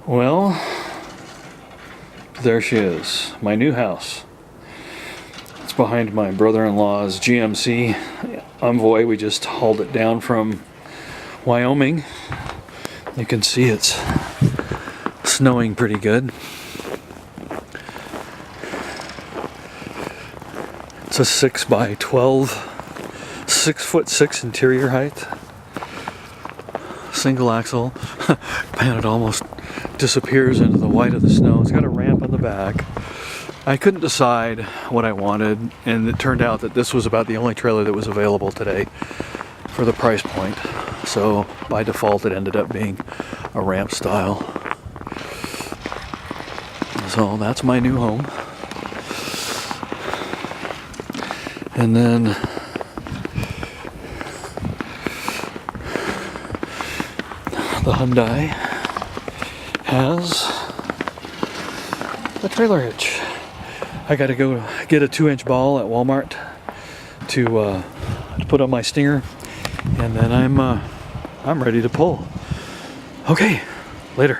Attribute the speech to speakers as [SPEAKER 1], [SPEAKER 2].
[SPEAKER 1] Well, there she is, my new house. It's behind my brother-in-law's GMC Envoy. We just hauled it down from Wyoming. You can see it's snowing pretty good. It's a 6 by 12, 6'6" interior height. Single axle. Man, it almost disappears into the white of the snow. It's got a ramp on the back. I couldn't decide what I wanted, and it turned out that this was about the only trailer that was available today for the price point. So by default it ended up being a ramp style. So that's my new home. And then the Hyundai has the trailer hitch. I gotta go get a 2-inch ball at Walmart to put on my stinger, and then I'm ready to pull. Okay, later.